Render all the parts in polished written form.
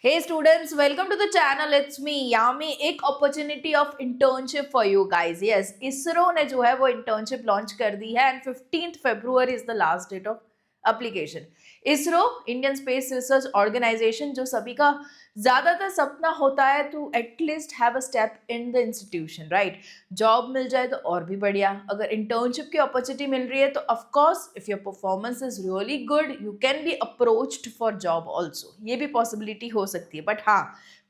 Hey students, welcome to the channel. It's me Yami. एक opportunity of internship for you guys. Yes, ISRO ने जो है वो internship launch कर दी है and 15th February is the last date of application. ISRO Indian space research organisation जो सभी का ज्यादातर सपना होता है to at least have a step in the institution, right? Job मिल जाए तो और भी बढ़िया, अगर इंटर्नशिप की अपॉर्चुनिटी मिल रही है तो of course if your performance is really good you can be approached for job also, ये भी पॉसिबिलिटी हो सकती है। बट हाँ,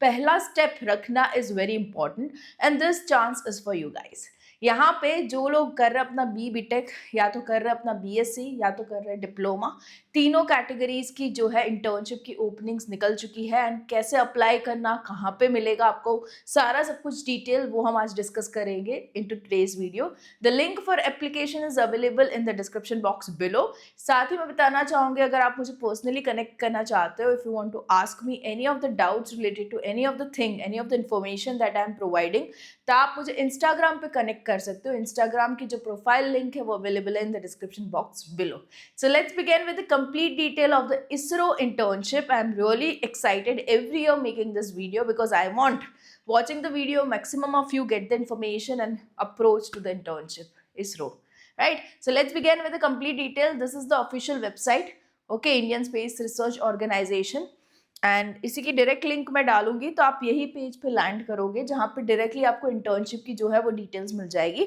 पहला स्टेप रखना is very important and this chance is for you guys. यहाँ पे जो लोग कर रहे अपना बीटेक, या तो कर रहे अपना बीएससी, या तो कर रहे डिप्लोमा, तीनों कैटेगरीज की जो है इंटर्नशिप की ओपनिंग्स निकल चुकी है एंड कैसे अप्लाई करना, कहाँ पे मिलेगा आपको, सारा सब कुछ डिटेल वो हम आज डिस्कस करेंगे into today's video. The link for application is available in the description box below. साथ ही मैं बताना चाहूँगी, अगर आप मुझे पर्सनली कनेक्ट करना चाहते हो, if you want to ask me any of the doubts related to any of the thing, any of the information that I am providing, तो आप मुझे इंस्टाग्राम पे कनेक्ट कर सकते हो। इंस्टाग्राम की जो प्रोफाइल लिंक है वो अवेलेबल है इन the description box below. So let's begin with the complete detail of the ISRO internship. I am really excited every year making this video because I want watching the video maximum of you get the information and approach to the internship ISRO, right? So let's begin with the complete detail. This is the official website, okay, Indian Space Research Organization, and इसी की direct link मैं डालूंगी तो आप यही page पे land करोगे जहाँ पे डायरेक्टली आपको इंटर्नशिप की जो है वो डिटेल्स मिल जाएगी।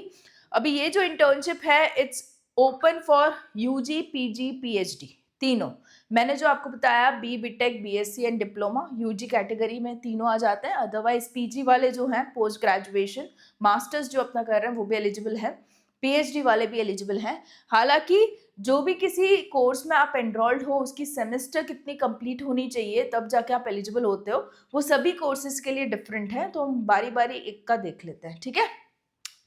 अभी ये जो इंटर्नशिप है it's open for UG, PG, PhD तीनों। मैंने जो आपको बताया BTech, BSc and diploma, UG category में तीनों आ जाते हैं। अदरवाइज पीजी वाले जो हैं, पोस्ट ग्रेजुएशन मास्टर्स जो अपना कर रहे हैं वो भी एलिजिबल है, पीएचडी वाले भी एलिजिबल हैं। हालांकि जो भी किसी कोर्स में आप एनरोल्ड हो उसकी सेमेस्टर कितनी कंप्लीट होनी चाहिए तब जाके आप एलिजिबल होते हो, वो सभी कोर्सेज के लिए डिफरेंट है, तो हम बारी बारी एक का देख लेते हैं, ठीक है?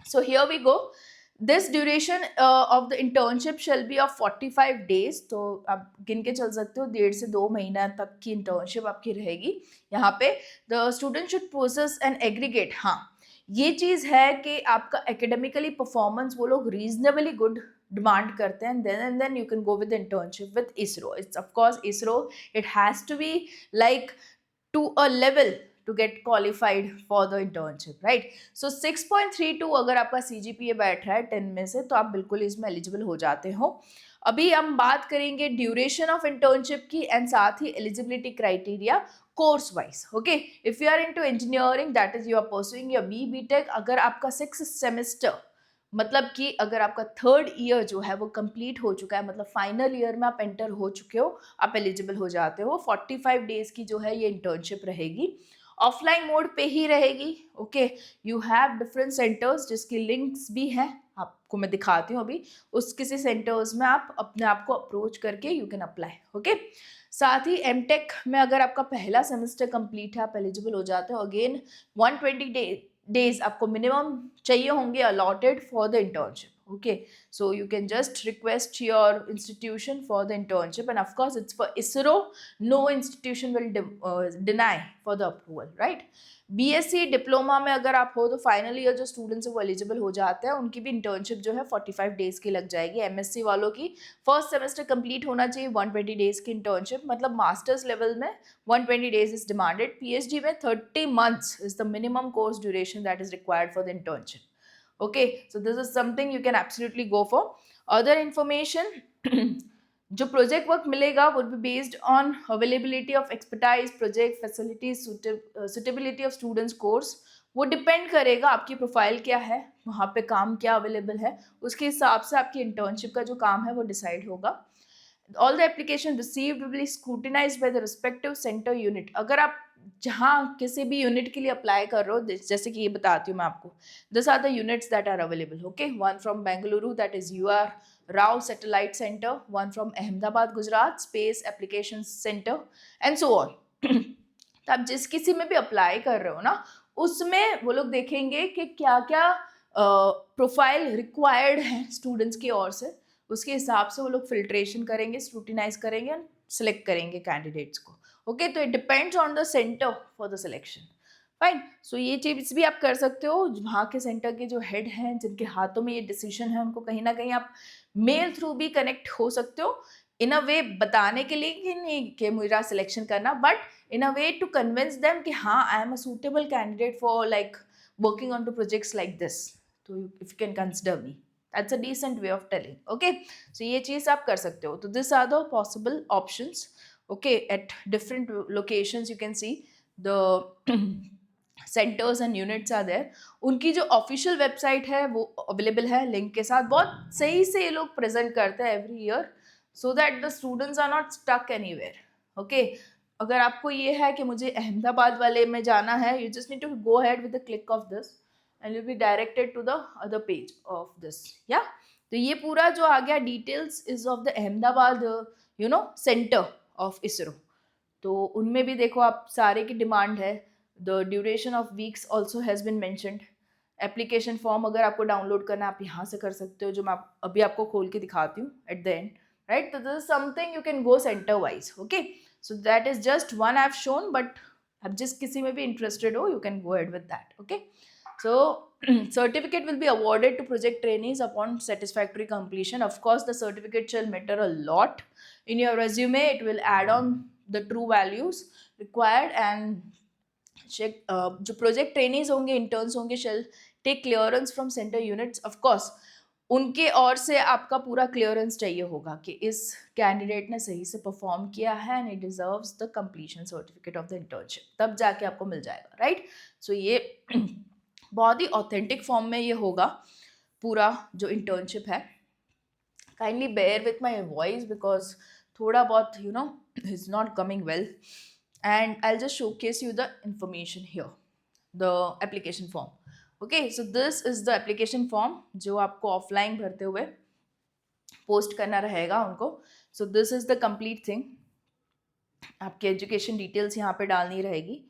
So here we go. This duration of the internship shall be of 45 days, तो आप गिन के चल सकते हो 1.5 से 2 महीना तक की इंटर्नशिप आपकी रहेगी। यहाँ पे the student should process and aggregate, हाँ ये चीज़ है कि आपका एकेडमिकली परफॉर्मेंस वो लोग रीजनेबली गुड डिमांड करते हैं, and then you can go with internship with ISRO. It's of course ISRO, it has to be like to a level to get qualified for the internship, right? So 6.32 अगर आपका CGPA बैठ रहा है 10 में से तो आप बिल्कुल इसमें एलिजिबल हो जाते हो। अभी हम बात करेंगे ड्यूरेशन ऑफ इंटर्नशिप की एंड साथ ही eligibility criteria course wise, okay? If you are into engineering, that is you are pursuing your BTech, अगर आपका 6 सेमेस्टर मतलब कि अगर आपका 3rd ईयर जो है वो कंप्लीट हो चुका है, मतलब फाइनल ईयर में आप एंटर हो चुके हो, आप एलिजिबल हो जाते हो। 45 डेज की जो है ये इंटर्नशिप रहेगी, ऑफलाइन मोड पे ही रहेगी, okay? You have different centres जिसकी लिंक्स भी हैं, आपको मैं दिखाती हूँ अभी। उस किसी सेंटर्स में आप अपने आप को अप्रोच करके यू कैन अप्लाई, ओके? साथ ही एमटेक में अगर आपका पहला सेमेस्टर कंप्लीट है आप एलिजिबल हो जाते हो। अगेन 120 डेज आपको मिनिमम चाहिए होंगे allotted for the internship, okay? So you can just request your institution for the internship, and of course it's for ISRO. No institution will deny for the approval, right? BSc diploma में अगर आप हो तो final year जो students है वो eligible हो जाते हैं, उनकी भी इंटर्नशिप जो है 45 डेज की लग जाएगी। एमएससी वालों की फर्स्ट सेमेस्टर कंप्लीट होना चाहिए, 120 डेज की इंटर्नशिप, मतलब मास्टर्स लेवल में 120 डेज इज डिमांडेड। पीएचडी में 30 months is the minimum course duration that is required for the internship, okay? So this is something you can absolutely go for. Other information जो project work मिलेगा would be based on availability of expertise, project facilities, suitability of students course. वो depend करेगा आपकी profile क्या है, वहाँ पे काम क्या अवेलेबल है, उसके हिसाब से आपकी इंटर्नशिप का जो काम है वो डिसाइड होगा। All the application received will be scrutinized by the respective center unit. अगर आप जहाँ किसी भी यूनिट के लिए अप्लाई कर रहे हो, जैसे कि ये बताती हूँ मैं आपको, this are the units that are available, okay? One from Bengaluru that is UR Rao satellite centre, one from Ahmedabad Gujarat space application centre and so on. तो आप जिस किसी में भी अप्लाई कर रहे हो ना, उसमें वो लोग देखेंगे कि क्या क्या प्रोफाइल रिक्वायर्ड है स्टूडेंट्स की ओर से, उसके हिसाब से वो लोग फिल्ट्रेशन करेंगे, स्क्रूटिनाइज करेंगे एंड सिलेक्ट करेंगे कैंडिडेट्स को, ओके? तो it depends on the centre for the selection, fine. So ये चीज़ भी आप कर सकते हो, वहाँ के सेंटर के जो हेड हैं जिनके हाथों में ये डिसीजन है उनको कहीं ना कहीं आप मेल थ्रू भी कनेक्ट हो सकते हो। इन अ वे बताने के लिए कि नहीं कि मेरा सिलेक्शन करना, but in a way to convince them कि हाँ I am a suitable candidate for like working on to projects like this. So if you can consider me, that's a decent way of telling. Okay, so ये चीज आप कर सकते हो. तो these are the possible options. Okay, at different locations you can see the centers and units are there. उनकी जो official website है वो अवेलेबल है लिंक के साथ. बहुत सही से ये लोग प्रेजेंट करते हैं every year, so that the students are not stuck anywhere. Okay, अगर आपको ये है कि मुझे अहमदाबाद वाले में जाना है, you just need to go ahead with the click of this and you be directed to the other page of this. या तो ये पूरा जो आ गया details is of the Ahmedabad centre of ISRO. तो उनमें भी देखो आप सारे की डिमांड है. The duration of weeks also has been mentioned. Application form अगर आपको डाउनलोड करना है आप यहाँ से कर सकते हो, जो मैं अभी आपको खोल के दिखाती हूँ एट द एंड. राइट, तो this is something you can go centre wise. Okay, so that is just one I have shown, but आप जिस किसी में भी इंटरेस्टेड हो you can go ahead with that. Okay, so certificate will be awarded to project trainees upon satisfactory completion. Of course the certificate shall matter a lot in your resume. It will add on the true values required. And check जो project trainees होंगे, interns होंगे, shall take clearance from center units. Of course उनके और से आपका पूरा clearance चाहिए होगा कि इस कैंडिडेट ने सही से परफॉर्म किया है and it deserves the completion certificate of the internship, तब जाके आपको मिल जाएगा. राइट, सो ये बहुत ही ऑथेंटिक फॉर्म में ये होगा पूरा जो इंटर्नशिप है. Kindly bear with my voice because थोड़ा बहुत is not coming well, and I just showcase you the information here, the application form. Okay, so this is the application form जो आपको ऑफलाइन भरते हुए पोस्ट करना रहेगा उनको. So this is the complete thing. आपकी एजुकेशन डिटेल्स यहाँ पे डालनी रहेगी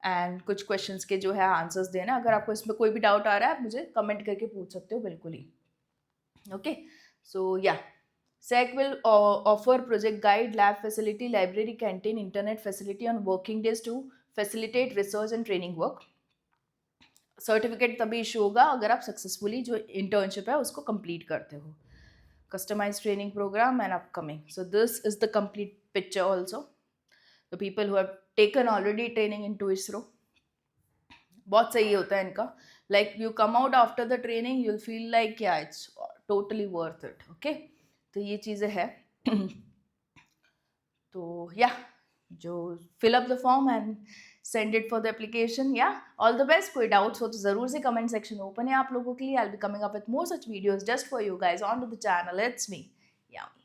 एंड कुछ क्वेश्चंस के जो है आंसर्स देना. अगर आपको इसमें कोई भी डाउट आ रहा है आप मुझे कमेंट करके पूछ सकते हो बिल्कुल ही. ओके, सो या SEC will offer project guide, lab facility, library, canteen, internet facility on working days to facilitate research and training work. Certificate तभी इशू होगा अगर आप सक्सेसफुली जो इंटर्नशिप है उसको कंप्लीट करते हो. Customise training programme and upcoming. So this is the complete picture also. The people who have taken already training into ISRO, बहुत सही होता है इनका. Like you come out after the training, you'll feel like yeah it's totally worth it. Okay, तो ये चीज़ें हैं. तो या जो fill up the form and send it for the application. Yeah all the best. कोई doubts हो तो ज़रूर से कमेंट सेक्शन ओपन है आप लोगों के लिए. I will be coming up with more such videos just for you guys on to the channel. It's me yam.